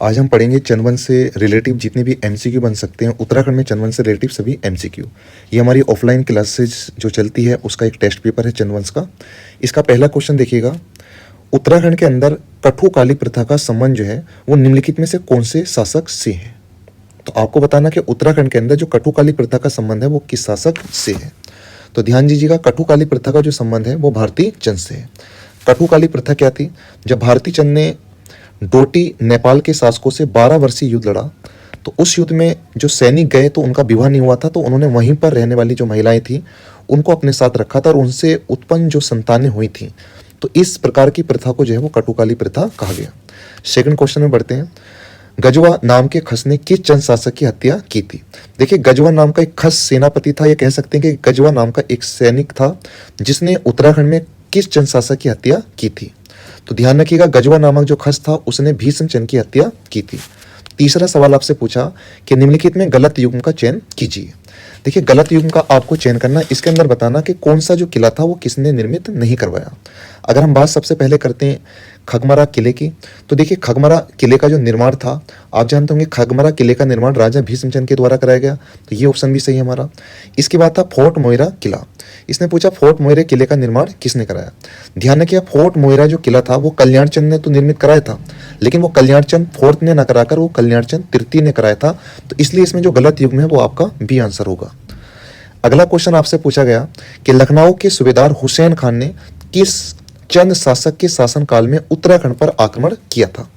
आज हम पढ़ेंगे चंदवन से रिलेटिव जितने भी एमसीक्यू बन सकते हैं। उत्तराखंड में चंदवन से रिलेटिव सभी एमसीक्यू। ये हमारी ऑफलाइन क्लासेज जो चलती है उसका एक टेस्ट पेपर है चंदवंस का। इसका पहला क्वेश्चन देखिएगा, उत्तराखंड के अंदर कठुकाली प्रथा का संबंध जो है वो निम्नलिखित में से कौन से शासक से है। तो आपको बताना कि उत्तराखंड के अंदर जो कठुकाली प्रथा का संबंध है वो किस शासक से है। तो ध्यान दीजिएगा, कठुकाली प्रथा का जो संबंध है वो भारती चंद से है। कठुकाली प्रथा क्या थी? जब भारती चंद ने डोटी नेपाल के शासकों से 12 वर्षीय युद्ध लड़ा, तो उस युद्ध में जो सैनिक गए तो उनका विवाह नहीं हुआ था, तो उन्होंने वहीं पर रहने वाली जो महिलाएं थी उनको अपने साथ रखा था और उनसे उत्पन्न जो संतानें हुई थी, तो इस प्रकार की प्रथा को जो है वो कठुकाली प्रथा कहा गया। सेकंड क्वेश्चन में बढ़ते हैं, गजवा नाम के खस ने किस चंद शासक की हत्या की थी। देखिए, गजवा नाम का एक खस सेनापति था, ये कह सकते हैं कि गजवा नाम का एक सैनिक था जिसने उत्तराखंड में किस चंद शासक की हत्या की थी। तो ध्यान रखिएगा, गजवा नामक जो खस था उसने भीष्मचंद की हत्या की थी। तीसरा सवाल आपसे पूछा कि निम्नलिखित में गलत युग्म का चयन कीजिए। देखिए, गलत युग्म का आपको चयन करना, इसके अंदर बताना कि कौन सा जो किला था वो किसने निर्मित नहीं करवाया। अगर हम बात सबसे पहले करते हैं खगमरा किले की, तो देखिए खगमरा किले का जो निर्माण था, आप जानते होंगे खगमरा किले का निर्माण राजा भीष्मचंद के द्वारा कराया गया, तो ये ऑप्शन भी सही है हमारा। इसके बाद था फोर्ट मोइरा किला। इसने पूछा फोर्ट मोइरा किले का निर्माण किसने कराया। ध्यान रखिए, फोर्ट मोइरा जो किला था वो कल्याण चंद ने तो निर्मित कराया था, लेकिन वो कल्याण चंद फोर्थ ने न कराकर वो कल्याण चंद तृतीय ने कराया था, तो इसलिए इसमें जो गलत युग्म है वो आपका बी आंसर होगा। अगला क्वेश्चन आपसे पूछा गया कि लखनऊ के सूबेदार हुसैन खान ने किस चंद शासक के शासनकाल में उत्तराखंड पर आक्रमण किया था।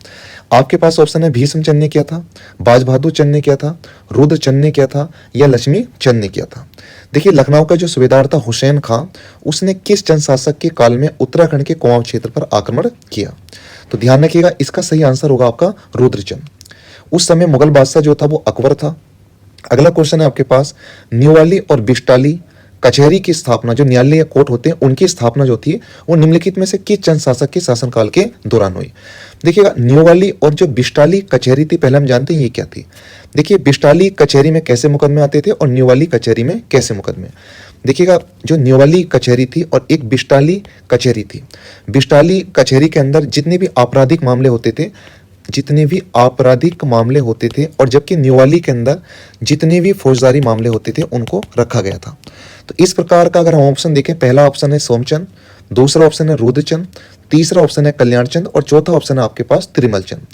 आपके पास ऑप्शन है भीष्मचंद ने किया था, बाज बहादुर चंद ने किया था, रुद्रचंद ने किया था या लक्ष्मी चंद ने किया था। देखिए, लखनऊ का जो सूबेदार था हुसैन खान, उसने किस चंद शासक के काल में उत्तराखंड के कुमाऊं क्षेत्र पर आक्रमण किया। तो ध्यान रखिएगा, इसका सही आंसर होगा आपका रुद्रचंद। उस समय मुगल बादशाह जो था वो अकबर था। अगला क्वेश्चन है आपके पास, न्योवाली और बिस्टाली कचहरी की स्थापना, जो न्यायालय या कोर्ट होते हैं उनकी स्थापना जो थी वो निम्नलिखित में से किस चंद शासक के शासनकाल के दौरान हुई। देखिएगा, न्योवाली और जो बिस्टाली कचहरी थी, पहले हम जानते हैं ये क्या थी। देखिए, बिस्टाली कचहरी में कैसे मुकदमे आते थे और न्योवाली कचहरी में कैसे मुकदमे। देखिएगा, जो न्योवाली कचहरी थी और एक बिस्टाली कचहरी थी। बिस्टाली कचहरी के अंदर जितने भी आपराधिक मामले होते थे और जबकि न्योवाली के अंदर जितने भी फौजदारी मामले होते थे उनको रखा गया था। तो इस प्रकार का अगर हम ऑप्शन देखें, पहला ऑप्शन है सोमचंद, दूसरा ऑप्शन है रुद्रचंद, तीसरा ऑप्शन है कल्याणचंद और चौथा ऑप्शन है आपके पास त्रिमलचंद।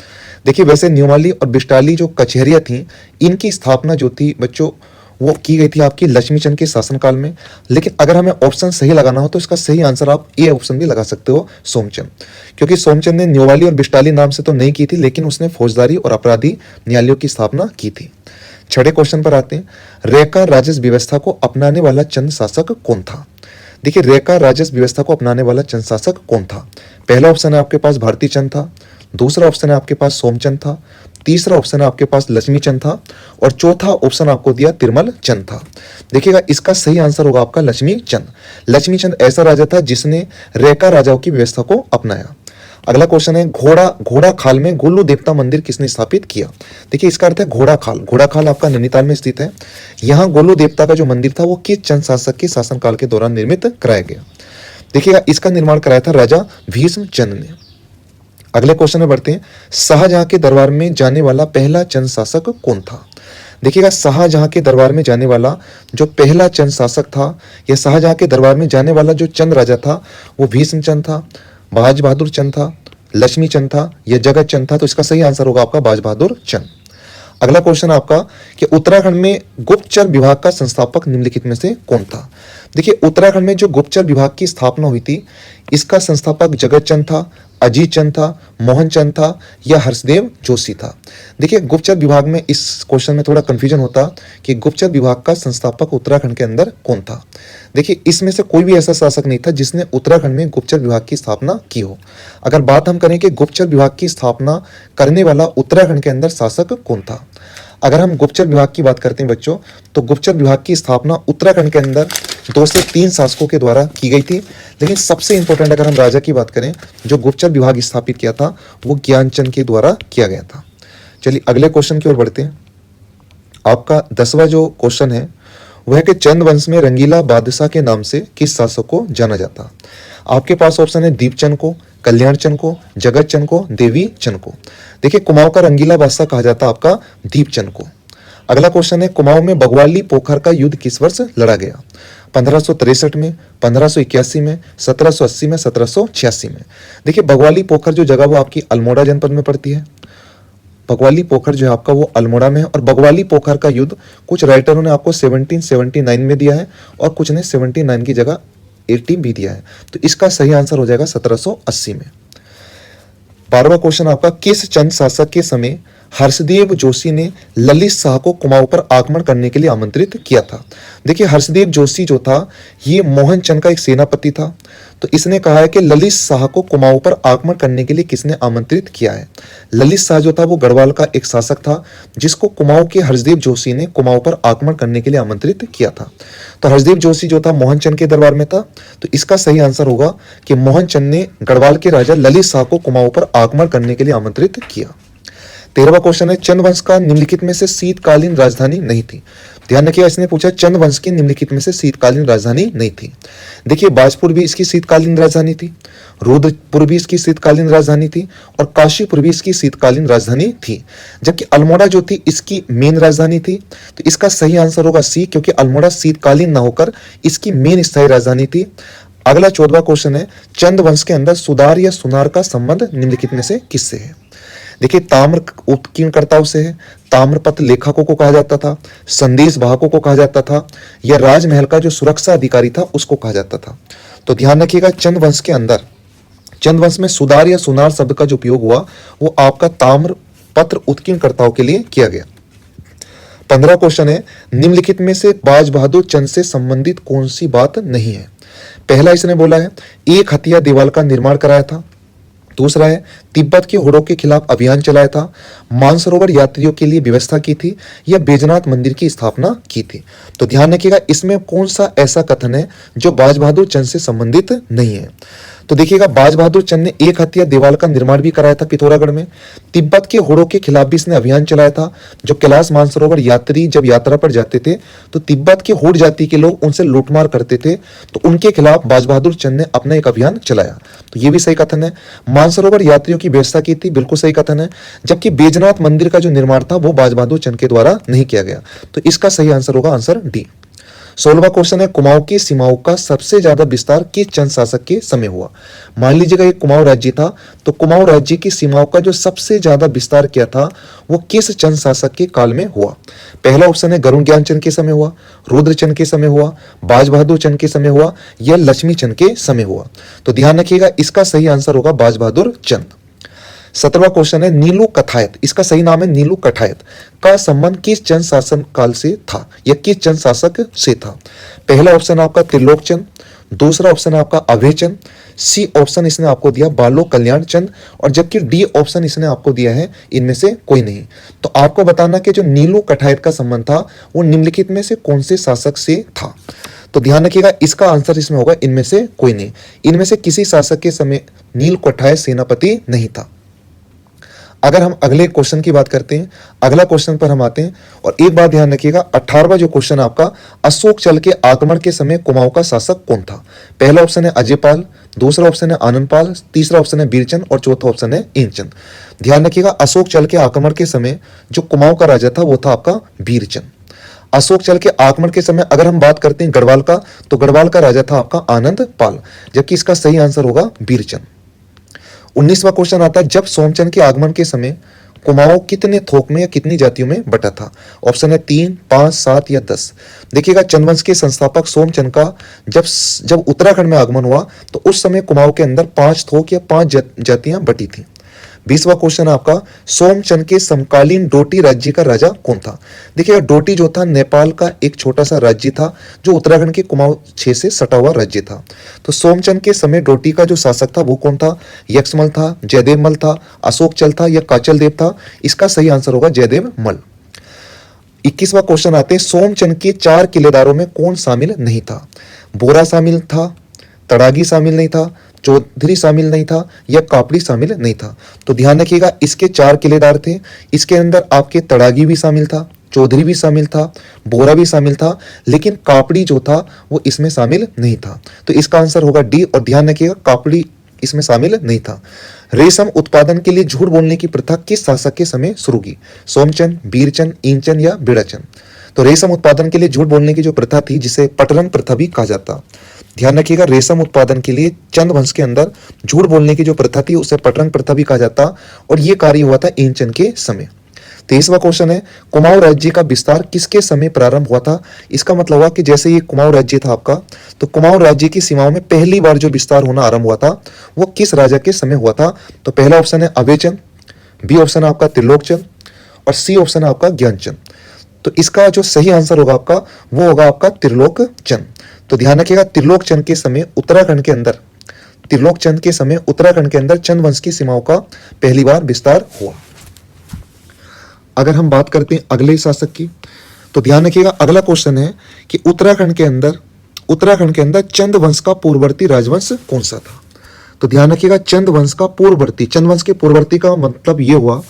देखिए, वैसे न्योवाली और बिस्टाली जो कचहरियाँ थी, इनकी स्थापना जो थी बच्चों वो की गई थी आपकी लक्ष्मीचंद के शासनकाल में। लेकिन अगर हमें ऑप्शन सही लगाना हो तो इसका सही आंसर आप ए ऑप्शन भी लगा सकते हो, सोमचंद, क्योंकि सोमचंद ने न्योवाली और बिस्टाली नाम से तो नहीं की थी, लेकिन उसने फौजदारी और अपराधी न्यायालयों की स्थापना की थी। छठे क्वेश्चन पर आते हैं, रेखा राजस्व व्यवस्था को अपनाने वाला चंद शासक कौन था। देखिए, रेखा राजस्व व्यवस्था को अपनाने वाला चंद शासक कौन था। पहला ऑप्शन है आपके पास भारती चंद था, दूसरा ऑप्शन है आपके पास सोमचंद था, तीसरा ऑप्शन है आपके पास लक्ष्मीचंद था और चौथा ऑप्शन आपको दिया तिरमल चंद था। देखिएगा, इसका सही आंसर होगा आपका लक्ष्मीचंद। लक्ष्मीचंद ऐसा राजा था जिसने रेखा राजाओं की व्यवस्था को अपनाया। अगला क्वेश्चन है, घोड़ा खाल में गोलू देवता मंदिर किसने स्थापित किया। देखिए, इसका अर्थ है घोड़ा खाल। घोड़ा खाल आपका नैनीताल में स्थित है। यहाँ गोलू देवता का जो मंदिर था वो किस चंद शासक के शासनकाल के दौरान निर्मित कराया गया। देखिएगा, इसका निर्माण कराया था राजा भीष्मचंद ने। अगले क्वेश्चन में बढ़ते हैं, शाहजहां के दरबार में जाने वाला पहला चंद शासक कौन था। देखिएगा, शाहजहां के दरबार में जाने वाला जो पहला चंद शासक था या शाहजहां के दरबार में जाने वाला जो चंद राजा था वो भीष्मचंद था, बाज बहादुर चंद था, लक्ष्मीचंद था या जगत चंद था। तो इसका सही आंसर होगा आपका बाज बहादुर चंद। अगला क्वेश्चन आपका कि उत्तराखंड में गुप्तचर विभाग का संस्थापक निम्नलिखित में से कौन था। देखिए, उत्तराखंड में जो गुप्तचर विभाग की स्थापना हुई थी इसका संस्थापक जगत चंद था, अजीत चंद था, मोहन चंद था या हर्षदेव जोशी था। देखिए, गुप्तचर विभाग में इस क्वेश्चन में थोड़ा कंफ्यूजन होता कि गुप्तचर विभाग का संस्थापक उत्तराखंड के अंदर कौन था। देखिए, इसमें से कोई भी ऐसा शासक नहीं था जिसने उत्तराखंड में गुप्तचर विभाग की स्थापना की हो। अगर बात हम करें कि गुप्तचर विभाग की स्थापना करने वाला उत्तराखंड के अंदर शासक कौन था, अगर हम गुप्तचर विभाग की बात करते हैं बच्चों, तो गुप्तचर विभाग की स्थापना उत्तराखंड के अंदर 2 से 3 शासकों के द्वारा की गई थी। लेकिन सबसे इंपॉर्टेंट अगर हम राजा की बात करें, जो गुप्तचर विभाग स्थापित किया था वो ज्ञानचंद के द्वारा किया गया था। चलिए अगले क्वेश्चन की ओर बढ़ते हैं। आपका 10वां जो क्वेश्चन है वह है कि चंद वंश में रंगीला बादशाह के नाम से किस शासक को जाना जाता। आपके पास ऑप्शन है दीपचंद को, कल्याणचंद को, जगतचंद को, देवी चंद को। देखिए कुमाऊं का रंगीला बादशाह कहा जाता है आपका दीपचंद को। अगला क्वेश्चन है कुमाऊं में बगवाली पोखर का युद्ध किस वर्ष लड़ा गया? 1563 में, 1581 में, 1780 में, 1786 में। देखिए बगवाली पोखर जो जगह वो आपकी अल्मोड़ा जनपद में पड़ती है। बगवाली पोखर जो है आपका वो अल्मोड़ा में है। और बगवाली पोखर का युद्ध कुछ राइटरों ने आपको 1779 में दिया है और कुछ ने 79 की जगह 80 भी दिया है। तो इसका सही आंसर हो जाएगा 1780 में। 12वां क्वेश्चन आपका किस चंद शासक के समय हर्षदेव जोशी ने ललित शाह को कुमाऊं पर आक्रमण करने के लिए आमंत्रित किया था? देखिए हर्षदेव जोशी जो था ये मोहन चंद का एक सेनापति था। तो इसने कहा है कि ललित शाह को कुमाऊं पर आक्रमण करने के लिए किसने आमंत्रित किया है? ललित शाह जो था वो गढ़वाल का एक शासक था जिसको कुमाऊं के हर्षदेव जोशी ने कुमाऊं पर आक्रमण करने के लिए आमंत्रित किया था। तो हर्षदेव जोशी जो था मोहन चंद के दरबार में था। तो इसका सही आंसर होगा कि मोहन चंद ने गढ़वाल के राजा ललित शाह को कुमाऊं पर आक्रमण करने के लिए आमंत्रित किया। 13वां क्वेश्चन है चंद वंश का निम्नलिखित में से शीतकालीन राजधानी नहीं थी। ध्यान रखिएगा इसने पूछा चंद वंश की निम्नलिखित में से शीतकालीन राजधानी नहीं थी। देखिए बाजपुर भी इसकी शीतकालीन राजधानी थी, रुद्रपुर भी इसकी शीतकालीन राजधानी थी और काशीपुर भी इसकी शीतकालीन राजधानी थी। जबकि अल्मोड़ा जो थी इसकी मेन राजधानी थी। तो इसका सही आंसर होगा सी, क्योंकि अल्मोड़ा शीतकालीन न होकर इसकी मेन स्थायी राजधानी थी। अगला 14वां क्वेश्चन है चंद वंश के अंदर सुधार या सुनार का संबंध निम्नलिखित में से किससे है? देखिए ताम्र उत्कीर्णकर्ताओं से है, ताम्रपत्र लेखकों को कहा जाता था, संदेश वाहकों को कहा जाता था, या राजमहल का जो सुरक्षा अधिकारी था उसको कहा जाता था। तो ध्यान रखिएगा चंद वंश के अंदर चंद वंश में सुधार या सुनार शब्द का जो उपयोग हुआ वो आपका ताम्रपत्र उत्कीर्णकर्ताओं के लिए किया गया। 15वां क्वेश्चन है निम्नलिखित में से बाज बहादुर चंद से संबंधित कौन सी बात नहीं है? पहला इसने बोला है एक हथिया दीवार का निर्माण कराया था। दूसरा है तिब्बत के होड़ों के खिलाफ अभियान चलाया था, मानसरोवर यात्रियों के लिए व्यवस्था की थी, या बैजनाथ मंदिर की स्थापना की थी। तो ध्यान रखिएगा इसमें कौन सा ऐसा कथन है जो बाज बहादुर चंद से संबंधित नहीं है। तो देखिएगा बाज बहादुर चंद ने एक हथिया दीवार का निर्माण भी कराया था पिथौरागढ़ में, तिब्बत के होड़ों के खिलाफ भी इसने अभियान चलाया था। जो कैलाश मानसरोवर यात्री जब यात्रा पर जाते थे तो तिब्बत के होड़ जाति के लोग उनसे लूटमार करते थे, तो उनके खिलाफ बाज बहादुर चंद ने अपना एक अभियान चलाया। तो ये भी सही कथन है। मानसरोवर यात्रियों की व्यवस्था की थी, बिल्कुल सही कथन है। जबकि बैजनाथ मंदिर का जो निर्माण था वो बाज बहादुर चंद के द्वारा नहीं किया गया। तो इसका सही आंसर होगा आंसर डी। 16वां क्वेश्चन है कुमाऊं की सीमाओं का सबसे ज्यादा विस्तार किस चंद शासक के समय हुआ? मान लीजिएगा एक कुमाऊं राज्य था, तो कुमाऊं राज्य की सीमाओं का जो सबसे ज्यादा विस्तार किया था वो किस चंद शासक के काल में हुआ? पहला ऑप्शन है गरुड़ ज्ञानचंद के समय हुआ, रुद्रचंद के समय हुआ, बाज बहादुर चंद के समय हुआ, या लक्ष्मी चंद के समय हुआ। तो ध्यान रखिएगा इसका सही आंसर होगा बाज बहादुर चंद। 17वां क्वेश्चन है नीलू कठायत, इसका सही नाम है नीलू कठायत, का संबंध किस चंद शासन काल से था या किस चंद शासक से था? पहला ऑप्शन आपका त्रिलोक चंद, दूसरा ऑप्शन आपका अभय चंद, सी ऑप्शन इसने आपको दिया बालो कल्याण चंद, और जबकि डी ऑप्शन इसने आपको दिया है इनमें से कोई नहीं। तो आपको बताना कि जो नीलू कठायत का संबंध था वो निम्नलिखित में से कौन से शासक से था? तो ध्यान रखिएगा इसका आंसर इसमें होगा इनमें से कोई नहीं। इनमें से किसी शासक के समय नील कठायत सेनापति नहीं था। अगर हम अगले क्वेश्चन की बात करते हैं, अगला क्वेश्चन पर हम आते हैं, और एक बात ध्यान रखिएगा 18वां जो क्वेश्चन आपका अशोक चल के आक्रमण के समय कुमाऊं का शासक कौन था? पहला ऑप्शन है अजयपाल, दूसरा ऑप्शन है आनंदपाल, तीसरा ऑप्शन है बीरचंद और चौथा ऑप्शन है इंचंद। ध्यान रखिएगा अशोक चल के आक्रमण के समय जो कुमाऊं का राजा था वो था आपका बीरचंद। अशोक चल के आक्रमण के समय अगर हम बात करते हैं गढ़वाल का, तो गढ़वाल का राजा था आपका आनंदपाल, जबकि इसका सही आंसर होगा बीरचंद। 19वां क्वेश्चन आता है जब सोमचंद के आगमन के समय कुमाऊं कितने थोक में या कितनी जातियों में बटा था? ऑप्शन है 3, 5, 7 या 10। देखिएगा चंदवंश के संस्थापक सोमचंद का जब उत्तराखंड में आगमन हुआ तो उस समय कुमाऊं के अंदर 5 थोक या 5 जातियां बटी थी। 20वां क्वेश्चन आपका सोमचंद के समकालीन डोटी राज्य का राजा कौन था? देखिएगा डोटी जो था नेपाल का एक छोटा सा राज्य था जो उत्तराखंड के कुमाऊं क्षेत्र से सटा हुआ राज्य था। तो सोमचंद के समय डोटी का जो शासक था वो कौन था? यक्षमल था, जयदेव मल था, अशोक चल था या काचल देव था? इसका सही आंसर होगा जयदेव मल। 21वां क्वेश्चन आते हैं सोमचंद के 4 किलेदारों में कौन शामिल नहीं था? बोरा शामिल था, तड़ागी शामिल नहीं था, चौधरी शामिल नहीं था या कापड़ी शामिल नहीं था? तो ध्यान रखिएगा इसके 4 किलेदार थे। इसके अंदर आपके तड़ागी भी शामिल था, चौधरी भी शामिल था, बोरा भी शामिल था, लेकिन कापड़ी जो था वो इसमें शामिल नहीं था। तो इसका आंसर होगा डी। और ध्यान रखिएगा कापड़ी इसमें शामिल नहीं था। रेशम उत्पादन के लिए झूठ बोलने की प्रथा किस शासक के समय शुरू की? सोमचंद, बीरचंद, इंचंद या बिड़ाचंद? तो रेशम उत्पादन के लिए झूठ बोलने की जो प्रथा थी, जिसे पटरन प्रथा भी कहा जाता। ध्यान रखिएगा, रेशम उत्पादन के लिए चंद वंश के अंदर झूठ बोलने की जो प्रथा थी उसे पटरन प्रथा भी कहा जाता, और ये कार्य हुआ था इंचंद के समय। 23वां क्वेश्चन है, कुमाऊं राज्य का विस्तार किसके समय प्रारंभ हुआ था? इसका मतलब हुआ कि जैसे ये कुमाऊं राज्य था आपका, तो कुमाऊं राज्य की सीमाओं में पहली बार जो विस्तार होना आरंभ हुआ था वो किस राजा के समय हुआ था? तो पहला ऑप्शन है अभयचंद, बी ऑप्शन है आपका त्रिलोकचंद, और सी ऑप्शन है आपका ज्ञानचंद। तो इसका जो सही आंसर होगा आपका वो होगा आपका त्रिलोकचंद। तो ध्यान रखिएगा, त्रिलोकचंद के समय उत्तराखंड के अंदर, त्रिलोकचंद के समय उत्तराखंड के अंदर चंद वंश की सीमाओं का पहली बार विस्तार हुआ। अगर हम बात करते हैं अगले शासक की, तो ध्यान रखिएगा, अगला क्वेश्चन है कि उत्तराखंड के अंदर चंद वंश का पूर्ववर्ती राजवंश कौन सा था? तो ध्यान रखिएगा, चंद वंश का पूर्ववर्ती, चंद वंश के पूर्ववर्ती का मतलब ये हुआ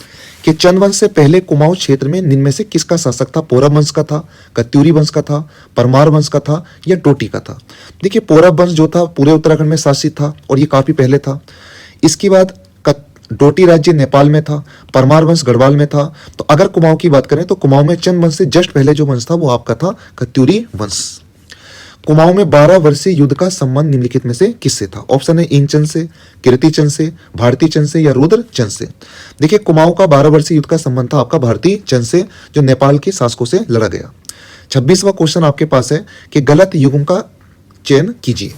कि चंद वंश से पहले कुमाऊं क्षेत्र में निम्न में से किसका शासक था? पौरव वंश का था, कत्यूरी वंश का था, परमार वंश का था या डोटी का था? देखिए, पौरव वंश जो था पूरे उत्तराखंड में शासित था और ये काफी पहले था। इसके बाद डोटी राज्य नेपाल में था, परमार वंश गढ़वाल में था। तो अगर कुमाऊं की बात करें तो कुमाऊं में चंद वंश से जस्ट पहले जो वंश था वो आपका था कत्यूरी वंश। कुमाऊं में 12 वर्षीय युद्ध का संबंध निम्नलिखित में से किससे था? ऑप्शन है इंचंद से, कीर्तिचंद से, भारती चंद से या रुद्रचंद से? देखिए, कुमाऊं का 12 वर्षीय युद्ध का संबंध था आपका भारती चंद से, जो नेपाल के शासकों से लड़ा गया। 26वां क्वेश्चन आपके पास है कि गलत युग्म का चयन कीजिए।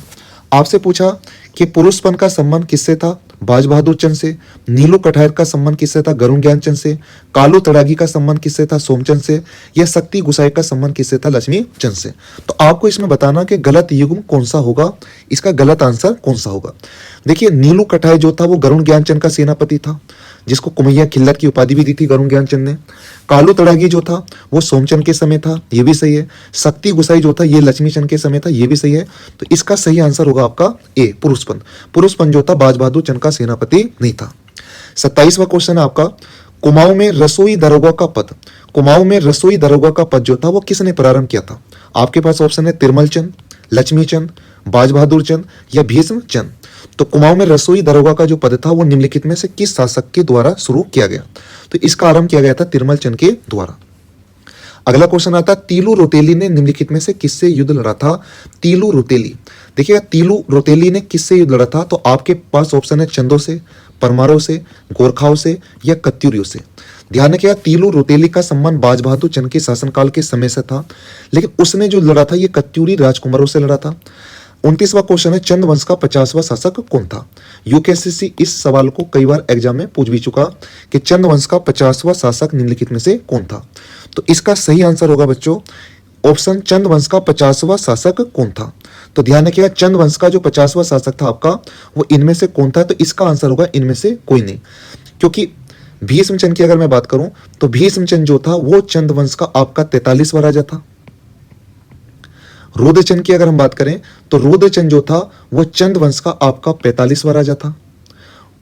आपसे पूछा कि पुरुषपन का संबंध किससे था? बाज बहादुर चंद से। नीलू कठायर का संबंध किससे था? गरुण ज्ञानचंद से। कालू तड़ागी का संबंध किससे था? सोमचंद से। या शक्ति गुसाई का संबंध किससे था? लक्ष्मी चंद से। तो आपको इसमें बताना कि गलत युग्म कौन सा होगा, इसका गलत आंसर कौन सा होगा। देखिए, नीलू कठायर जो था वो गरुण ज्ञानचंद का सेनापति था, जिसको कुमैया खिल्लर की उपाधि भी दी थी गरुण ज्ञानचंद ने। कालू तड़ागी जो था वो सोमचंद के समय था, ये भी सही है। शक्ति गुसाई जो था ये लक्ष्मीचंद के समय था, ये भी सही है। तो इसका सही आंसर होगा आपका ए, पुरुषपन। पुरुषपन जो था बाज बहादुर चंद का सेनापति नहीं था। 27वां क्वेश्चन है आपका, कुमाऊं में रसोई दरोगा का पद, कुमाऊं में रसोई दरोगा का पद जो था वो किसने प्रारंभ किया था? आपके पास ऑप्शन है तिरमल चंद, लक्ष्मी चंद, बाज बहादुर चंद या भीष्म चंद। तो कुमाऊं में रसोई दरोगा का जो पद था वो निम्नलिखित में से किस शासक के द्वारा शुरू किया गया? तो इसका आरंभ किया गया था तिरमल चंद के द्वारा। अगला क्वेश्चन आता है, तीलू रोतेली ने निम्नलिखित में से किससे युद्ध लड़ा था? तीलू रोतेली, देखिएगा, तीलू रोतेली ने किससे युद्ध लड़ा था? तो आपके पास ऑप्शन है चंदों से, परमारों से, गोरखाओं से या कत्यूरियों से। ध्यान रखिएगा, तीलू रोतेली का संबंध बाज बहादुर चंद के शासनकाल के समय से था, लेकिन उसने जो लड़ा था ये कत्यूरी राजकुमारों से लड़ा था। 29वां क्वेश्चन है, चंद वंश का 50वां शासक कौन था? यूकेएससी इस सवाल को कई बार एग्जाम में पूछ भी चुका कि चंद वंश का 50वां शासक निम्नलिखित में से कौन था? तो इसका सही आंसर होगा बच्चों ऑप्शन, चंद वंश का 50वां शासक कौन था। तो ध्यान रखिएगा, चंद वंश का जो 50वां शासक था आपका वो इनमें से कौन था? तो इसका आंसर होगा इनमें से कोई नहीं, क्योंकि भीष्मचंद की अगर मैं बात करूं तो भीष्मचंद जो था वो चंद वंश का आपका 43वां राजा था। रुद्रचंद की अगर हम बात करें तो रुद्रचंद जो था वो चंद वंश का आपका 45वां राजा था।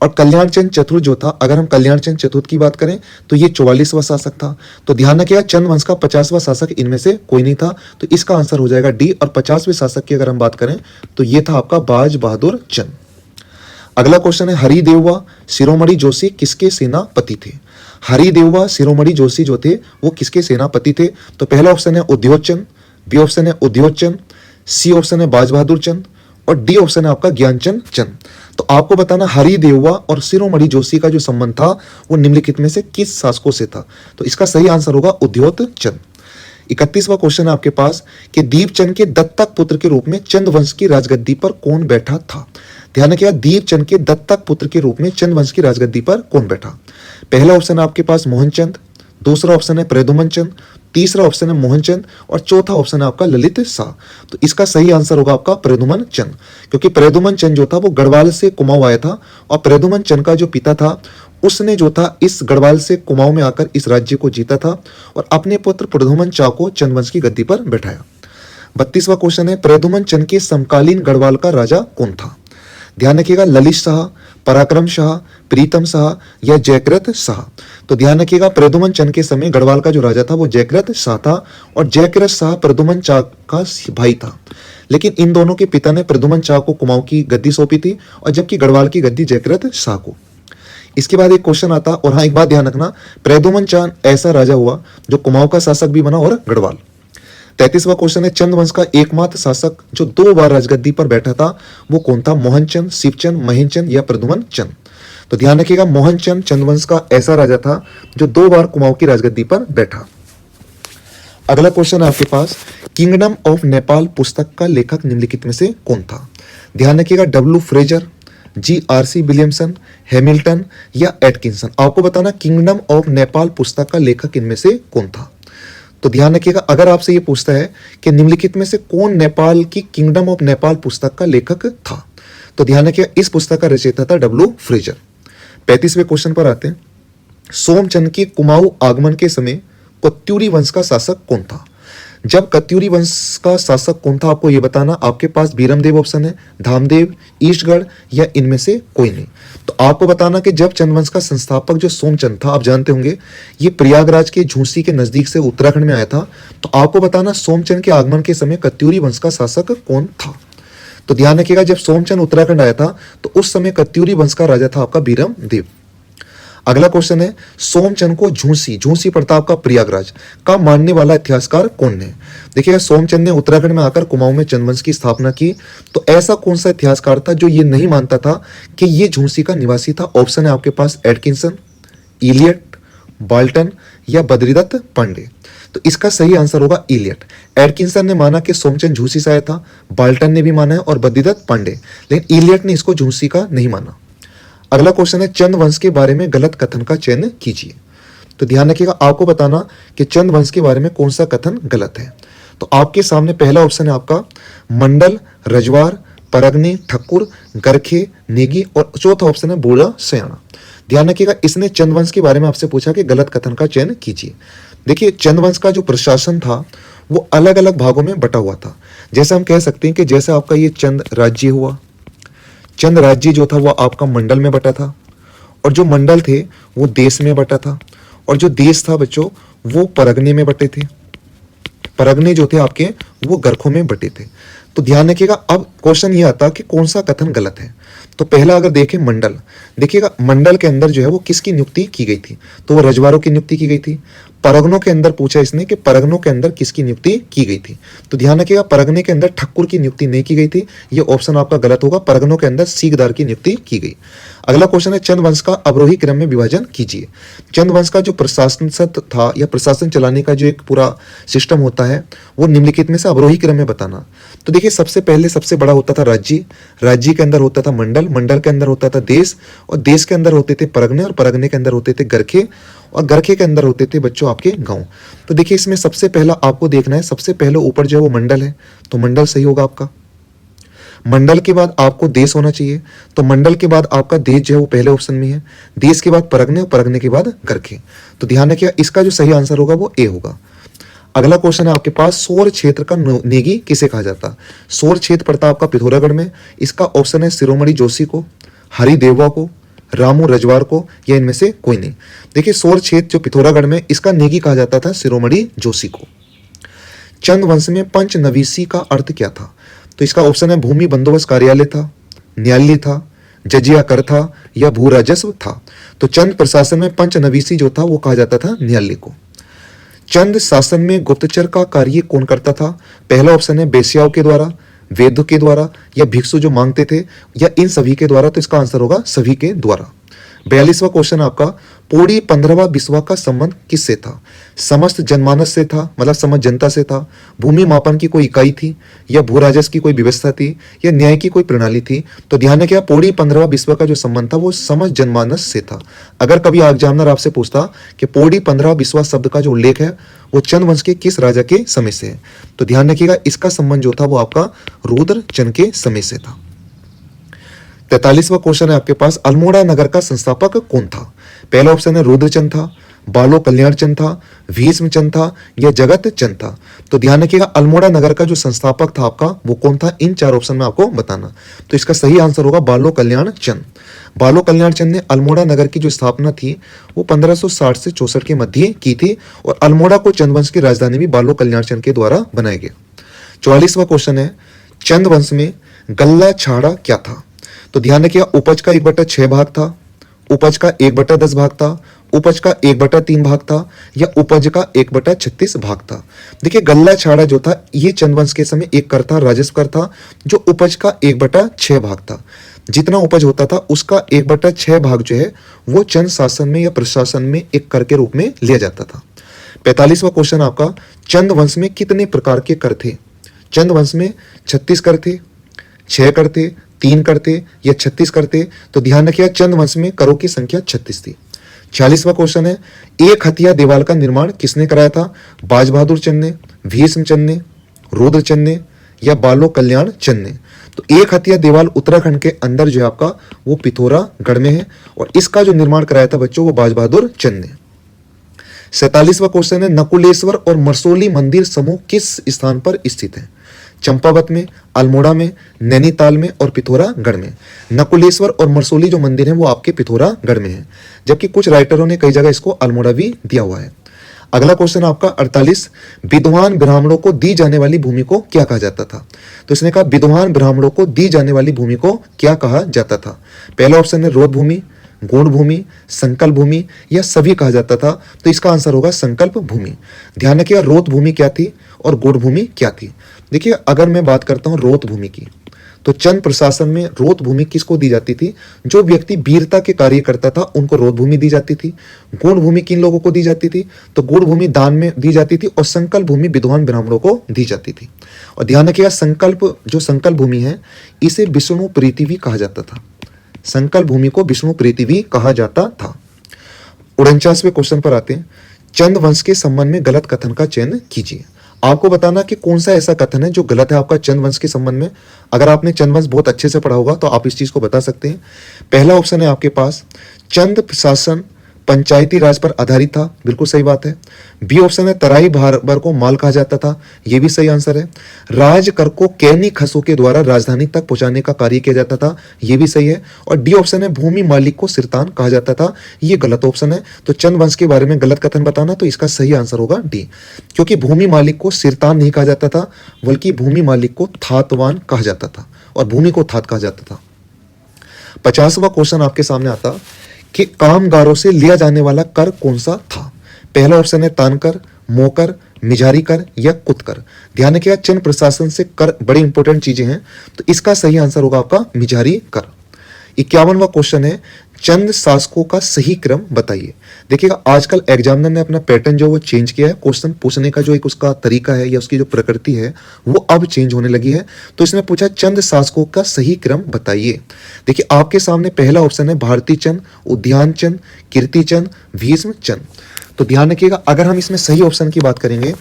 और कल्याणचंद चतुर्थ जो था, अगर हम कल्याणचंद चतुर्थ की बात करें तो ये 44वां शासक था। तो ध्यान रखिएगा, चंद वंश का 50वां शासक इनमें से कोई नहीं था, तो इसका आंसर हो जाएगा डी। और 50वें शासक की अगर हम बात करें तो ये था आपका बाज बहादुर चंद। अगला क्वेश्चन है, हरिदेववा शिरोमणि जोशी किसके सेनापति थे? हरिदेववा शिरोमणि जोशी जो थे वो किसके सेनापति थे? तो पहला ऑप्शन है उद्योगचंद, बी ऑप्शन है उद्योगचंद, सी ऑप्शन है बाज बहादुर चंद और डी ऑप्शन है आपका ज्ञानचंद चंद। तो आपको बताना हरिदेववा और शिरोमणि जोशी का जो संबंध था वो निम्नलिखित में से किस शासकों से था? तो इसका सही आंसर होगा उद्योगचंद। 31वां क्वेश्चन है आपके पास कि दीपचंद के दत्तक पुत्र के रूप में चंद वंश की राजगद्दी पर कौन बैठा था? ध्यान रखिएगा, दीपचंद के दत्तक पुत्र के रूप में चंद वंश की राजगद्दी पर कौन बैठा? पहला ऑप्शन है आपके पास मोहनचंद, दूसरा ऑप्शन है प्रद्युमन चंद, तीसरा ऑप्शन है मोहनचंद और चौथा ऑप्शन है आपका ललित शाह। तो इसका सही आंसर होगा आपका प्रद्युमन चंद, क्योंकि प्रद्युमन चंद जो था वो गढ़वाल से कुमाऊं आया था और प्रद्युमन चंद का जो पिता था उसने जो था इस गढ़वाल से कुमाऊं में आकर इस राज्य को जीता था और अपने पुत्र प्रद्युमन शाह को चंद वंश की गद्दी पर बैठाया। 32वां क्वेश्चन है, प्रद्युमन चंद के समकालीन गढ़वाल का राजा कौन था? ध्यान रखिएगा, ललित शाह, पराक्रम शाह, प्रीतम शाह या जयकृत शाह। तो ध्यान रखिएगा, प्रद्युमन चंद के समय गढ़वाल का जो राजा था वो जयकृत शाह था और जयकृत शाह प्रद्युमन शाह का भाई था। लेकिन इन दोनों के पिता ने प्रद्युमन शाह को कुमाऊं की गद्दी सौंपी थी और जबकि गढ़वाल की गद्दी जयकृत शाह को। इसके बाद एक क्वेश्चन आता, और हाँ एक बात ध्यान रखना, प्रद्युमन चंद ऐसा राजा हुआ जो कुमाऊं का शासक भी बना और गढ़वाल। 33वां क्वेश्चन है, चंद वंश का एकमात्र शासक जो 2 बार राजगद्दी पर बैठा था वो कौन था? मोहनचंद, शिवचंद, महेंद्रचंद या प्रद्युमन चंद? तो ध्यान रखिएगा, मोहनचंद चंद्रवंश का ऐसा राजा था जो 2 बार कुमाऊं की राजगद्दी पर बैठा। अगला क्वेश्चन है आपके पास, किंगडम ऑफ नेपाल पुस्तक का लेखक निम्नलिखित में से कौन था? ध्यान रखिएगा, W Fraser, GRC Williamson, Hamilton या एटकिंसन। आपको बताना किंगडम ऑफ नेपाल पुस्तक का लेखक इनमें से कौन था। तो ध्यान रखिएगा, अगर आपसे ये पूछता है कि निम्नलिखित में से कौन नेपाल की किंगडम ऑफ नेपाल पुस्तक का लेखक था, तो ध्यान रखिएगा इस पुस्तक का रचयिता था डब्ल्यू फ्रेजर। 35वें क्वेश्चन पर आते हैं, सोमचंद के कुमाऊं आगमन के समय कत्यूरी वंश का शासक कौन था? जब कत्यूरी वंश का शासक कौन था आपको ये बताना। आपके पास बीरमदेव ऑप्शन है, धामदेव, ईशगढ़ या इनमें से कोई नहीं। तो आपको बताना कि जब चंद्रवंश का संस्थापक जो सोमचंद था, आप जानते होंगे ये प्रयागराज के झूसी के नजदीक से उत्तराखंड में आया था। तो आपको बताना सोमचंद के आगमन के समय कत्यूरी वंश का शासक कौन था। तो ध्यान रखिएगा, जब सोमचंद उत्तराखंड आया था तो उस समय कत्यूरी वंश का राजा था आपका बीरमदेव। अगला क्वेश्चन है, सोमचंद को झूसी प्रताप का प्रयागराज का मानने वाला इतिहासकार कौन है? देखिएगा, सोमचंद ने उत्तराखंड में आकर कुमाऊं में चंद्रवंश की स्थापना की। तो ऐसा कौन सा इतिहासकार था जो ये नहीं मानता था कि ये झूसी का निवासी था? ऑप्शन है आपके पास एटकिंसन, इलियट, बाल्टन या बद्रीदत्त पांडे। तो इसका सही आंसर होगा इलियट। एटकिंसन ने माना कि सोमचंद झूसी से आया था, बाल्टन ने भी माना है और बद्रीदत्त पांडे, लेकिन इलियट ने इसको झूसी का नहीं माना। अगला क्वेश्चन है, चंद वंश के बारे में गलत कथन का चयन कीजिए। तो ध्यान रखिएगा, आपको बताना कि चंद वंश के बारे में कौन सा कथन गलत है। तो आपके सामने पहला ऑप्शन है आपका मंडल, रजवार, परगने, ठक्कुर, गरखे, नेगी और चौथा ऑप्शन है बूढ़ा सयाना। ध्यान रखिएगा, इसने चंद वंश के बारे में आपसे पूछा कि गलत कथन का चयन कीजिए। देखिए, चंद वंश का जो प्रशासन था वो अलग अलग भागों में बटा हुआ था। जैसे हम कह सकते हैं कि जैसे आपका ये चंद राज्य हुआ, चंद राज्य जो था वो आपका मंडल में बटा था और जो मंडल थे वो देश में बटा था और जो देश था बच्चों वो परगने में बटे थे। परगने जो थे आपके वो गरखों में बटे थे। तो ध्यान रखिएगा, अब क्वेश्चन ये आता कि कौन सा कथन गलत है। तो पहला अगर देखें मंडल, देखिएगा मंडल के अंदर जो है वो किसकी नियुक्ति की गई थी? तो वो रजवारों की नियुक्ति की गई थी। परगनों के अंदर पूछा इसने कि परगनों के अंदर किसकी नियुक्ति की गई थी? तो ध्यान रखिएगा, परगने के अंदर ठक्कुर की नियुक्ति नहीं की गई थी। ये ऑप्शन आपका गलत होगा। परगनों के अंदर सीकदार की नियुक्ति की गई। अगला क्वेश्चन है, चंद वंश का अवरोही क्रम में विभाजन कीजिए। चंद वंश का जो प्रशासन था या प्रशासन चलाने का जो एक पूरा सिस्टम होता है वो निम्नलिखित में से अवरोही क्रम में बताना। तो देखिए, सबसे पहले सबसे बड़ा होता था राज्य, राज्य के अंदर होता था मंडल, मंडल के अंदर होता था देश और देश के अंदर होते थे परगने और परगने के अंदर होते थे गरखे और गरखे के अंदर होते थे बच्चों आपके गांव। तो देखिए, इसमें सबसे पहला आपको देखना है, सबसे पहले ऊपर जो है वो मंडल है, तो मंडल सही होगा आपका। मंडल के बाद आपको देश होना चाहिए, तो मंडल के बाद आपका देश जो है वो पहले ऑप्शन में है। देश के बाद परगने और परगने के बाद गरखे। तो ध्यान रखिए, इसका जो सही आंसर होगा वो ए होगा। अगला क्वेश्चन है आपके पास, सौर क्षेत्र का नेगी किसे कहा जाता है? सौर क्षेत्र पड़ता आपका पिथौरागढ़ में। इसका ऑप्शन है शिरोमणि जोशी को, हरिदेवा को, रामू रजवार को या इनमें से कोई नहीं। देखिए, सौर क्षेत्र जो पिथौरागढ़ में इसका नेगी कहा जाता था शिरोमणि जोशी को। चंद वंश में पंचनवीसी का अर्थ क्या था? तो इसका ऑप्शन है भूमि बंदोबस्त कार्यालय था, न्यायालय था, जजिया कर था या भू राजस्व था। तो चंद प्रशासन में पंचनवीसी जो था वो कहा जाता था न्यायालय को। चंद शासन में गुप्तचर का कार्य कौन करता था? पहला ऑप्शन है बेश्याओं के द्वारा, वेदों के द्वारा या भिक्षु जो मांगते थे या इन सभी के द्वारा। तो इसका आंसर होगा सभी के द्वारा। 42वां क्वेश्चन आपका, पौड़ी 15वां बिस्वा का संबंध किससे था? समस्त जनमानस से था, मतलब समस्त जनता से था, भूमि मापन की कोई इकाई थी या भू राजस्व की कोई व्यवस्था थी या न्याय की कोई प्रणाली थी? तो ध्यान रखिए, पौड़ी 15वां बिस्वा का जो संबंध था वो समस्त जनमानस से था। अगर कभी एग्जामिनर आपसे पूछता कि पौड़ी 15वां बिस्वा शब्द का जो उल्लेख है वो चंद वंश के किस राजा के समय से है? तो ध्यान रखिएगा, इसका संबंध जो था वो आपका रुद्रचंद के समय से था। 43वां क्वेश्चन है आपके पास, अल्मोड़ा नगर का संस्थापक कौन था? पहला ऑप्शन है रुद्रचंद था, बालो कल्याण चंद था, भीष्मचंद था या जगत चंद था? तो ध्यान रखिएगा अल्मोड़ा नगर का जो संस्थापक था आपका वो कौन था, इन 4 ऑप्शन में आपको बताना। तो इसका सही आंसर होगा बालो कल्याण चंद। बालो कल्याण चंद ने अल्मोड़ा नगर की जो स्थापना थी वो 1560 से 64 के मध्य की थी और अल्मोड़ा को चंद वंश की राजधानी भी बालो कल्याण चंद के द्वारा बनाया गया। 44वां क्वेश्चन है, चंद वंश में गल्ला छाड़ा क्या था? तो ध्यान रखिएगा उपज का 1/6 भाग था, उपज का 1/10 भाग था, उपज का 1/3 भाग था या उपज का 1/36 भाग था। देखिए गल्ला छाड़ा जो था ये चंद वंश के समय एक कर था, राजस्व कर था, जो उपज का 1/6 भाग था। जितना उपज होता था उसका 1/6 भाग जो है वो चंद शासन में या प्रशासन में एक कर के रूप में लिया जाता था। 45वां क्वेश्चन आपका, चंद वंश में कितने प्रकार के कर थे? चंद वंश में 36 कर थे, 6 कर थे, 3 कर थे या 36 कर थे? तो ध्यान रखिएगा चंद वंश में करों की संख्या 36 थी। 46वां क्वेश्चन है, एक हथिया दीवार का निर्माण किसने कराया था? बाज बहादुर चंद ने, भीष्मचंद ने, रुद्रचंद ने या बालो कल्याण चंद ने? तो एक हथिया दीवार उत्तराखंड के अंदर जो है आपका वो पिथौरागढ़ में है और इसका जो निर्माण कराया था बच्चों वो बाज बहादुर चंद ने। 47वां क्वेश्चन है, नकुलेश्वर और मरसोली मंदिर समूह किस स्थान पर स्थित है? चंपावत में, अल्मोड़ा में, नैनीताल में और पिथौरागढ़ में। नकुलेश्वर और मरसोली जो मंदिर है वो आपके पिथौरागढ़ में है, जबकि कुछ राइटरों ने कई जगह इसको अल्मोड़ा भी दिया हुआ है। अगला क्वेश्चन आपका 48, विद्वान ब्राह्मणों को दी जाने वाली भूमि को क्या कहा जाता था? तो इसने कहा विद्वान ब्राह्मणों को दी जाने वाली भूमि को क्या कहा जाता था? पहला ऑप्शन है रोध भूमि, गौण भूमि, संकल्प भूमि या सभी कहा जाता था। तो इसका आंसर होगा संकल्प भूमि। ध्यान रखिएगा रोध भूमि क्या थी और गौण भूमि क्या थी। देखिए अगर मैं बात करता हूं रोध भूमि की, तो चंद प्रशासन में रोध भूमि किसको दी जाती थी? जो व्यक्ति वीरता के कार्य करता था उनको रोध भूमि दी जाती थी। गौण भूमि किन लोगों को दी जाती थी? तो गौण भूमि दान में दी जाती थी और संकल्प भूमि विद्वान ब्राह्मणों को दी जाती थी। और ध्यान रखिएगा संकल्प भूमि है इसे विष्णु प्रीति भी कहा जाता था। संकल्प भूमि को विष्णु प्रीति भी कहा जाता था। 49वें क्वेश्चन पर आते हैं, चंद वंश के संबंध में गलत कथन का चयन कीजिए। आपको बताना कि कौन सा ऐसा कथन है जो गलत है आपका चंद वंश के संबंध में। अगर आपने चंद वंश बहुत अच्छे से पढ़ा होगा तो आप इस चीज को बता सकते हैं। पहला ऑप्शन है आपके पास, चंद प्रशासन पंचायती राज पर आधारित था, बिल्कुल सही बात है। बी ऑप्शन है तराई भर को माल कहा जाता था, यह भी सही आंसर है। राज कर को कैनी खसों के द्वारा राजधानी तक पहुंचाने का कार्य किया जाता था, यह भी सही है। और डी ऑप्शन है भूमि मालिक को सिरतान कहा जाता था, यह गलत ऑप्शन है। तो चंद वंश के बारे में गलत कथन बताना, तो इसका सही आंसर होगा डी, क्योंकि भूमि मालिक को सिरतान नहीं कहा जाता था बल्कि भूमि मालिक को थातवान कहा जाता था और भूमि को थात कहा जाता था। 50वां क्वेश्चन आपके सामने आता कि कामगारों से लिया जाने वाला कर कौन सा था? पहला ऑप्शन है तानकर, मोकर, मिजारी कर या कुतकर। ध्यान रखिएगा चंद प्रशासन से कर बड़ी इंपॉर्टेंट चीजें हैं, तो इसका सही आंसर होगा आपका मिजारी कर। 51वां क्वेश्चन है, चंद शासकों का सही क्रम बताइए। देखिएगा आजकल एग्जामिनर ने अपना पैटर्न जो वो चेंज किया है, क्वेश्चन पूछने का जो एक उसका तरीका है या उसकी जो प्रकृति है वो अब चेंज होने लगी है। तो इसने पूछा चंद शासकों का सही क्रम बताइए। देखिए आपके सामने पहला ऑप्शन है भारती चंद, उद्यान चंद, कीर्ति चंद, भीष्म चंद। तो ध्यान रखिएगा अगर हम इसमें सही ऑप्शन की बात करेंगे,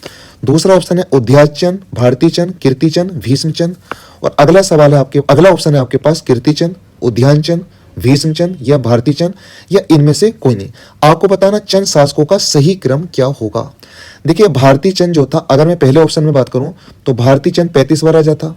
दूसरा ऑप्शन है उद्यान चंद, भारती चंद, कीर्ति चंद, भीष्म चंद। और अगला ऑप्शन है आपके पास कीर्ति चंद, उद्यान चंद, भीष्मचंद या भारती चंद या इनमें से कोई नहीं। आपको बताना चंद शासकों का सही क्रम क्या होगा। देखिए भारती चंद जो था, अगर मैं पहले ऑप्शन में बात करूं तो भारती चंद 35वां राजा था,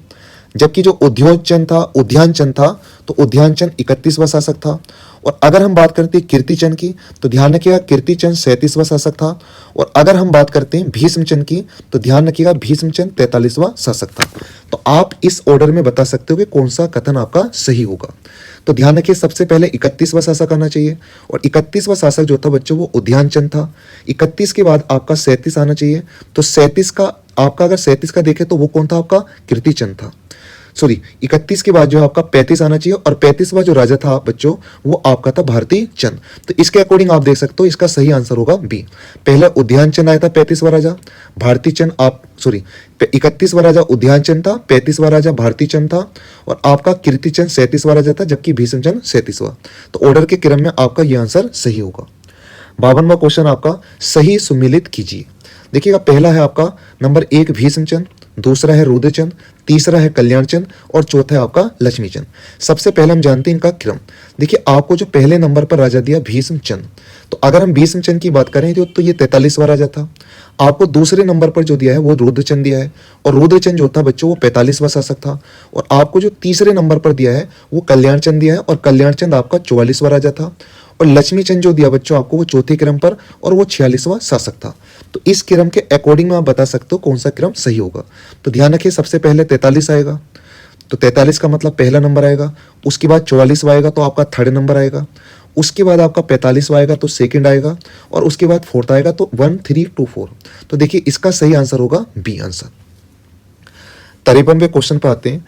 जबकि जो उद्यान चंद था तो उद्यान चंद 31वां शासक था। और अगर हम बात करते हैं कीर्ति चंद की तो ध्यान रखिएगा कीर्ति चंद 37वां शासक था। और अगर हम बात करते हैं भीष्मचंद की तो ध्यान रखिएगा भीष्मचंद 43वां शासक था। तो आप इस ऑर्डर में बता सकते हो कि कौन सा कथन आपका सही होगा। तो ध्यान रखिए सबसे पहले 31वां शासक आना चाहिए और 31वां शासक जो था बच्चों वो उद्यान चंद था। 31 के बाद आपका 37 आना चाहिए, तो 37 का आपका अगर 37 का देखें तो वो कौन था आपका कीर्ति चंद था। 31 के बाद जो है आपका 35 आना चाहिए और 35वां जो राजा था बच्चों वो आपका था भारती चंद। तो इसके अकॉर्डिंग आप देख सकते हो इसका सही आंसर होगा बी। पहला उद्यान चंद आया था 35वां राजा, भारती चंद 31वां राजा उद्यान चंद था, 35वां राजा भारती चंद था और आपका कीर्ति चंद 37वां राजा था, जबकि भीष्मचंद 37वां। तो ऑर्डर के क्रम में आपका यह आंसर सही होगा। 52वां क्वेश्चन आपका सही सुमिलित कीजिए। देखिएगा पहला है आपका नंबर 1 भीष्मचंद, दूसरा है रुद्रचंद, तीसरा है कल्याण चंद और चौथा है आपका लक्ष्मी चंद। सबसे पहले हम जानते हैं इनका क्रम। देखिए आपको जो पहले नंबर पर राजा दिया भीष्म चंद, तो अगर हम भीष्म चंद की बात करें तो ये 43वां राजा था। आपको दूसरे नंबर पर जो दिया है वो रुद्रचंद दिया है, और रुद्रचंद जो था बच्चों वो 45वां शासक था। और आपको जो तीसरे नंबर पर दिया है वो कल्याण चंद दिया है, और कल्याण चंद आपका 44वां राजा था। और लक्ष्मी चंद जो दिया बच्चों आपको वो चौथे क्रम पर, और वो 46वां शासक था। तो इस क्रम के अकॉर्डिंग में आप बता सकते हो कौन सा क्रम सही होगा। तो ध्यान रखिए सबसे पहले 43 आएगा, तो 43 का मतलब पहला नंबर आएगा। उसके बाद 44वां आएगा तो आपका थर्ड नंबर आएगा। उसके बाद आपका 45वां आएगा तो सेकंड आएगा, और उसके बाद फोर्थ आएगा तो 1 3 2 4। तो देखिए इसका सही आंसर होगा बी आंसर। 53वें क्वेश्चन पर आते हैं।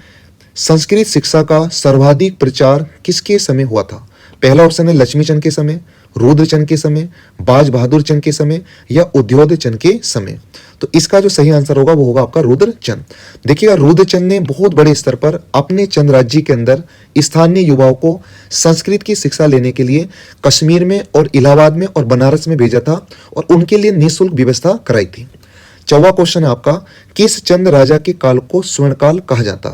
संस्कृत शिक्षा का सर्वाधिक प्रचार किसके समय हुआ था? पहला ऑप्शन है लक्ष्मी चंद के समय, रुद्रचंद के समय, बाज बहादुर चंद के समय, या उद्योधन चंद के समय। तो इसका जो सही आंसर होगा वो होगा आपका रुद्रचंद। देखिएगा रुद्रचंद ने बहुत बड़े स्तर पर अपने चंद राज्य के अंदर स्थानीय युवाओं को संस्कृत की शिक्षा लेने के लिए कश्मीर में और इलाहाबाद में और बनारस में भेजा था, और उनके लिए निःशुल्क व्यवस्था कराई थी। 4वां क्वेश्चन है आपका, किस चंद राजा के काल को स्वर्णकाल कहा जाता?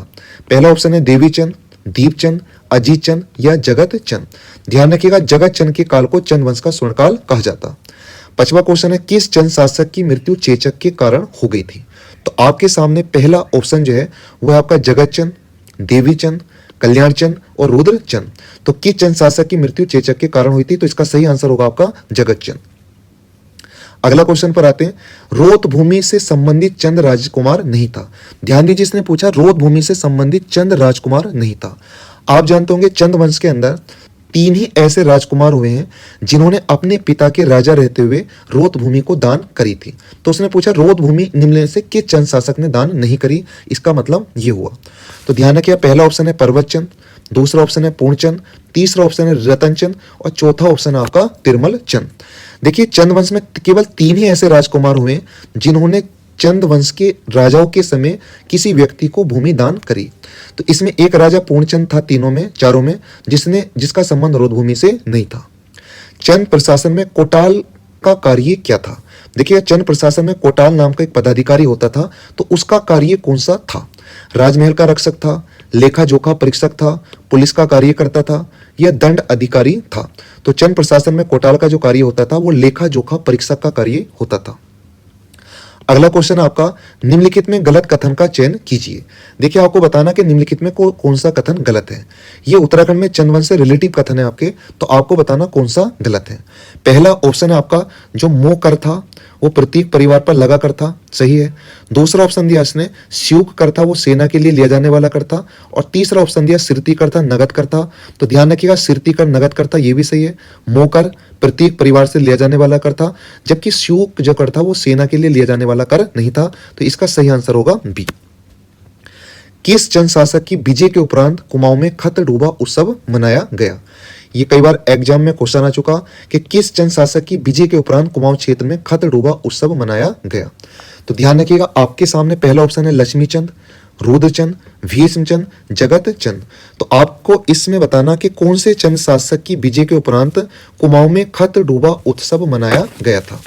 पहला ऑप्शन है देवी चंद, दीपचंद, अजीत चंद, या जगत चंद। ध्यान रखिएगा जगत चंद के काल को चंद वंश का स्वर्णकाल कहा जाता। 5वां क्वेश्चन है, किस चंद शासक की मृत्यु चेचक के कारण हो गई थी? तो आपके सामने पहला ऑप्शन जो है वो है आपका जगत चंद, देवी चंद, कल्याण चंद और रुद्र चंद। तो किस चंद शासक की मृत्यु चेचक के कारण हुई थी? तो इसका सही आंसर होगा आपका जगत चंद। अगला क्वेश्चन पर आते हैं। रोत भूमि से संबंधित चंद राजकुमार नहीं था। ध्यान दीजिए इसने पूछा रोत भूमि से संबंधित चंद राजकुमार नहीं था। आप जानते होंगे चंद वंश के अंदर 3 ही ऐसे राजकुमार हुए हैं जिन्होंने अपने पिता के राजा रहते हुए रोत भूमि को दान करी थी। तो उसने पूछा रोत भूमि निम्न में से किस चंद शासक ने दान नहीं करी? इसका मतलब ये हुआ। तो ध्यान रखिए पहला ऑप्शन है पर्वत चंद, दूसरा ऑप्शन है पूर्णचंद, तीसरा ऑप्शन है रतन चंद, और चौथा ऑप्शन है आपका तिरमल चंद। देखिए चंद वंश में केवल 3 ही ऐसे राजकुमार हुए जिन्होंने चंद वंश के राजाओं के समय किसी व्यक्ति को भूमि दान करी। तो इसमें एक राजा पूर्णचंद था चारों में जिसका संबंध रोत भूमि से नहीं था। चंद प्रशासन में कोटाल का कार्य क्या था? देखिए चंद प्रशासन में कोटाल नाम का एक पदाधिकारी होता था, तो उसका कार्य कौन सा था? राजमहल का रक्षक था, लेखा जोखा परीक्षक था, पुलिस का कार्य करता था, या दंड अधिकारी था? तो चंद प्रशासन में कोटाल का जो कार्य होता था वो लेखा जोखा परीक्षक का कार्य होता था। अगला क्वेश्चन आपका, निम्नलिखित में गलत कथन का चयन कीजिए। देखिए आपको बताना कि निम्नलिखित में कौन सा कथन गलत है। ये उत्तराखंड में चंद वंश से रिलेटिव कथन है आपके, तो आपको बताना कौन सा गलत है। पहला ऑप्शन है आपका जो मोह कर था वो प्रत्येक परिवार पर लगा कर था, सही है। दूसरा ऑप्शन दिया इसने स्यूक कर था वो सेना के लिए लिया जाने वाला कर था, और तीसरा ऑप्शन दिया सिरती कर था नगद कर था। तो ध्यान रखिएगा सिरती कर नगद कर था ये भी सही है। मोह कर प्रत्येक परिवार से लिया जाने वाला कर था, जबकि स्यूक जो कर था वो सेना के लिए लिया जाने वाला कर नहीं था। तो इसका सही आंसर होगा बी। किस चंद शासक की विजय के उपरांत कुमाऊं में खत डूबा उत्सव मनाया गया? ये कई बार एग्जाम में क्वेश्चन आ चुका कि किस चंद शासक की विजय के उपरांत कुमाऊं क्षेत्र में खत डूबा उत्सव मनाया गया। तो ध्यान रखिएगा आपके सामने पहला ऑप्शन है लक्ष्मी चंद, रुद्रचंद, भीष्मचंद, जगत चंद। तो आपको इसमें बताना कि कौन से चंद शासक की विजय के उपरांत कुमाऊं में खत डूबा उत्सव मनाया गया था।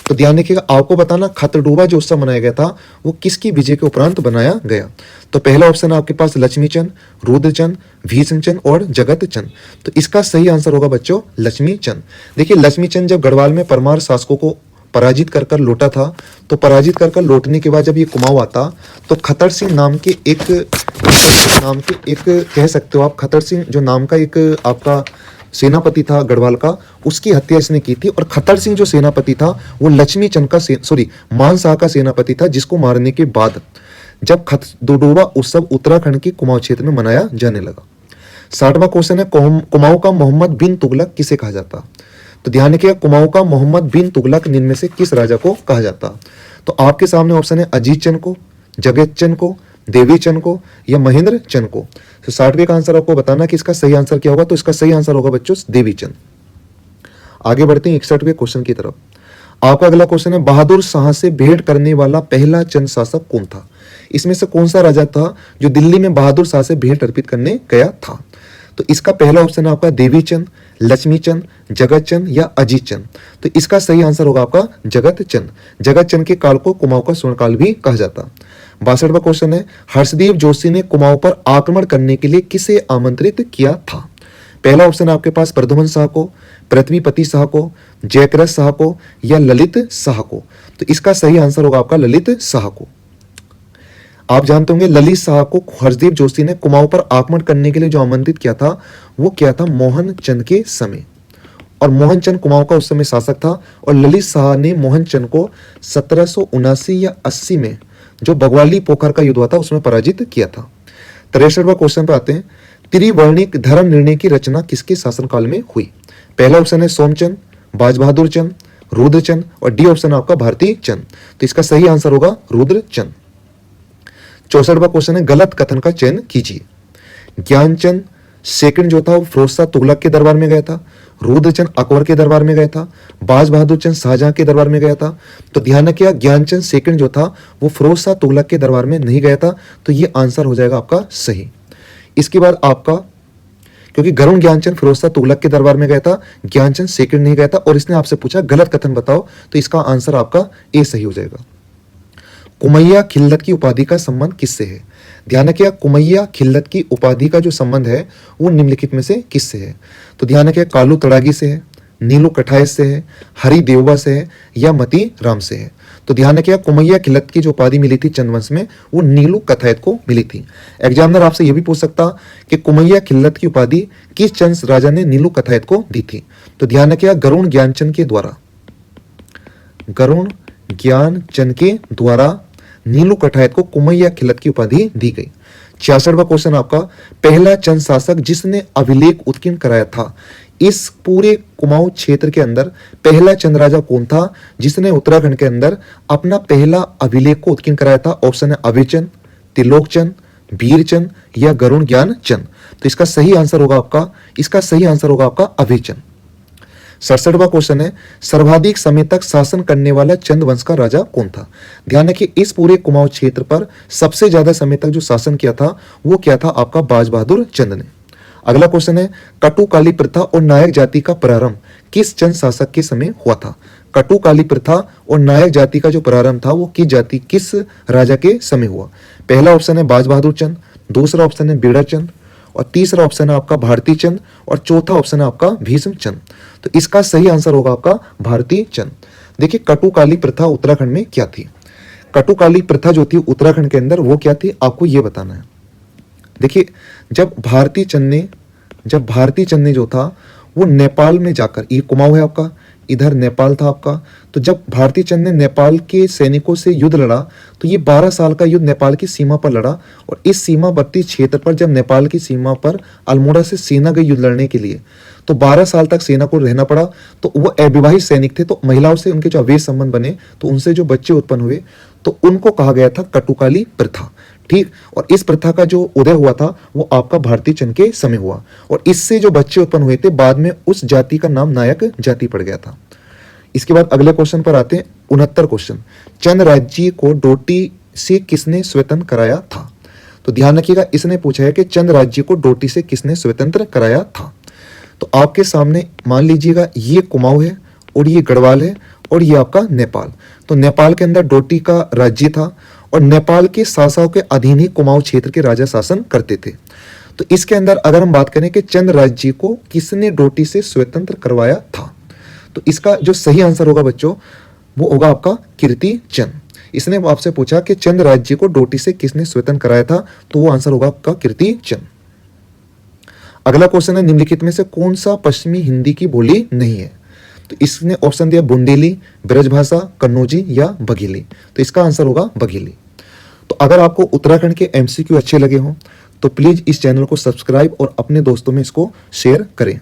तो ध्यान रखिएगा आपको बताना खत डूबा जो उत्सव मनाया गया था वो किसकी विजय के उपरांत बनाया गया। तो पहला ऑप्शन है आपके पास लक्ष्मी चंद, रुद्रचंद, भीष्मचंद और जगत चंद। तो इसका सही आंसर होगा बच्चों लक्ष्मी चंद। देखिए लक्ष्मी चंद जब गढ़वाल में परमार शासकों को पराजित कर लौटा था, तो पराजित कर लौटने के बाद जब ये कुमाऊं आता तो खतर सिंह नाम के एक कह सकते हो आप, खतर सिंह जो नाम का एक आपका सेनापति था गढ़वाल का, उसकी हत्या इसने की थी। और खतर सिंह जो सेनापति था वो लक्ष्मी चंद का मान शाह का सेनापति था, जिसको मारने के बाद जब डूबा उत्सव उत्तराखंड के कुमाऊं क्षेत्र में मनाया जाने लगा। 60वां क्वेश्चन है कुमाऊं का मोहम्मद बिन तुगलक किसे कहा जाता? तो ध्यान रखिएगा कुमाऊं का मोहम्मद बिन तुगलक निम्न में से किस राजा को कहा जाता? तो आपके सामने ऑप्शन है अजीत चंद को, जगत चंद को, देवी चंद को, या महेंद्र चंद को। तो 60वें का आंसर आपको बताना कि इसका सही आंसर क्या होगा। तो इसका सही आंसर होगा बच्चों देवी चंद। आगे बढ़ते हैं 61वें क्वेश्चन की तरफ। आपका अगला क्वेश्चन है बहादुर शाह से भेंट करने वाला पहला चंद शासक कौन था? इसमें से कौन सा राजा था जो दिल्ली में बहादुर शाह से भेंट अर्पित करने गया था? तो इसका पहला ऑप्शन है आपका देवी चंद, लक्ष्मी चंद, जगत चंद या अजीत चंद। तो इसका सही आंसर होगा आपका जगत चंद। जगत चंद के काल को कुमाऊं का स्वर्णकाल भी कहा जाता। 62वां क्वेश्चन है, हर्षदेव जोशी ने कुमाऊं पर आक्रमण करने के लिए किसे आमंत्रित किया था? पहला ऑप्शन है आपके पास प्रद्युमन शाह को, पृथ्वीपति शाह को, जयक्रस शाह को या ललित शाह को। तो इसका सही आंसर होगा आपका ललित शाह को। आप जानते होंगे ललित शाह को हर्षदेव जोशी ने कुमाऊं पर आक्रमण करने के लिए जो आमंत्रित किया था वो क्या था? मोहन चंद के समय। और मोहन चंद कुमाऊं का उस समय शासक था और ललित शाह ने मोहन चंद को 1779 या 80 में जो बगवाली पोखर का युद्ध हुआ था उसमें पराजित किया था। 63वां क्वेश्चन पे आते हैं, त्रिवर्णिक धर्म निर्णय की रचना किसके शासनकाल में हुई? पहला ऑप्शन है सोमचंद, बाज बहादुर चंद, रुद्रचंद और डी ऑप्शन है आपका भारती चंद। तो इसका सही आंसर होगा रुद्रचंद। 64वां क्वेश्चन है, गलत कथन का चयन कीजिए। ज्ञानचंद सेकंड जो था वो फिरोज शाह तुगलक के दरबार में गया था, रुद्रचंद अकबर के दरबार में गया था, बाज बहादुर चंद शाहजहां के दरबार में गया था। तो ध्यान रखिएगा ज्ञानचंद सेकंड जो था वो फिरोज शाह तुगलक के दरबार में नहीं गया था। तो ये आंसर हो जाएगा आपका सही। इसके बाद आपका, क्योंकि गरुण ज्ञानचंद फिरोज शाह तुगलक के दरबार में गया था, ज्ञानचंद सेकंड नहीं गया था और इसने आपसे पूछा गलत कथन बताओ, तो इसका आंसर आपका ए सही हो जाएगा। कुमैया खिल्लत की उपाधि का संबंध किससे है? ध्यान रखिए कुमैया खिल्लत की उपाधि का जो संबंध है वो निम्नलिखित में से किससे है? तो ध्यान रखिए कालू तड़ागी से है, नीलू कठायत से है, हरि देवबा से है या मती राम से है। तो ध्यान रखिए कुमैया खिल्लत की जो उपाधि मिली थी चंद्रवंश में वो नीलू कठायत को मिली थी। एग्जामिनर आपसे यह भी पूछ सकता कि कुमैया खिल्लत की उपाधि किस चंद राजा ने नीलू कठायत को दी थी? तो ध्यान रखिए गरुण ज्ञानचंद के द्वारा, गरुण ज्ञानचंद के द्वारा नीलू कठायत को कुमैया खिल्लत की उपाधि दी गई। 66वां क्वेश्चन आपका, पहला चंद शासक जिसने अभिलेख उत्कीर्ण कराया था, इस पूरे कुमाऊं क्षेत्र के अंदर पहला चंद राजा कौन था जिसने उत्तराखंड के अंदर अपना पहला अभिलेख को उत्कीर्ण कराया था? ऑप्शन है अभयचंद, तिलोकचंद, वीरचंद या गरुण ज्ञानचंद। तो इसका सही आंसर होगा आपका अभयचंद। 67वां क्वेश्चन है, सर्वाधिक समय तक शासन करने वाला चंद वंश का राजा कौन था? ध्यान रखिए इस पूरे कुमाऊं क्षेत्र पर सबसे ज्यादा समय तक जो शासन किया था वो क्या था? आपका बाज बहादुर चंद ने। अगला क्वेश्चन है, कटुकाली प्रथा और नायक जाति का प्रारंभ किस चंद शासक के समय हुआ था? कटुकाली प्रथा और नायक जाति का जो प्रारंभ था वो किस राजा के समय हुआ? पहला ऑप्शन है बाज बहादुर चंद, दूसरा ऑप्शन है बेड़ा चंद और तीसरा ऑप्शन है आपका भारती चंद और चौथा ऑप्शन है आपका भीष्म चंद। तो इसका सही आंसर होगा आपका भारती चंद। देखिए कटुकाली प्रथा उत्तराखंड में क्या थी? कटुकाली प्रथा जो थी उत्तराखंड के अंदर वो क्या थी आपको ये बताना है। देखिए जब भारती चंद ने जो था वो नेपाल में जाकर, ये कुमाऊं है आपका, इधर नेपाल था आपका, तो जब भारती चंद ने नेपाल के सैनिकों से युद्ध लड़ा तो ये 12 साल का युद्ध नेपाल की सीमा पर लड़ा और इस सीमावर्ती क्षेत्र पर जब नेपाल की सीमा पर अल्मोड़ा से सेना गई युद्ध लड़ने के लिए तो 12 साल तक सेना को रहना पड़ा। तो वो अविवाहित सैनिक थे, तो महिलाओं से उनके जो अवैध संबंध बने तो उनसे जो बच्चे उत्पन्न हुए तो उनको कहा गया था कटुकाली प्रथा। ठीक, और इस प्रथा का जो उदय हुआ था वो आपका भारती चंद के समय हुआ और इससे जो बच्चे उत्पन्न हुए थे बाद में उस जाति का नाम नायक जाति पड़ गया था। इसके बाद अगले क्वेश्चन पर आते हैं 69 क्वेश्चन, चंद राज्य को डोटी से किसने स्वतंत्र कराया था? तो ध्यान रखिएगा इसने पूछा है कि चंद राज्य को डोटी से किसने स्वतंत्र कराया था। तो आपके सामने मान लीजिएगा ये कुमाऊं है और ये गढ़वाल है और ये आपका नेपाल। तो नेपाल के अंदर डोटी का राज्य था और नेपाल के शासकों के अधीन ही कुमाऊं क्षेत्र के राजा शासन करते थे। तो इसके अंदर अगर हम बात करें कि चंद राज्य को किसने डोटी से स्वतंत्र करवाया था, तो इसका जो सही आंसर होगा बच्चों वो होगा आपका कीर्ति चंद। इसने आपसे पूछा कि चंद राज्य को डोटी से किसने स्वतंत्र कराया था, तो वो आंसर होगा आपका कीर्ति चंद। अगला क्वेश्चन है, निम्नलिखित में से कौन सा पश्चिमी हिंदी की बोली नहीं है? तो इसने ऑप्शन दिया बुंदेली, ब्रजभाषा, कन्नौजी या बघेली। तो इसका आंसर होगा बघेली। तो अगर आपको उत्तराखंड के एमसीक्यू अच्छे लगे हों तो प्लीज इस चैनल को सब्सक्राइब और अपने दोस्तों में इसको शेयर करें।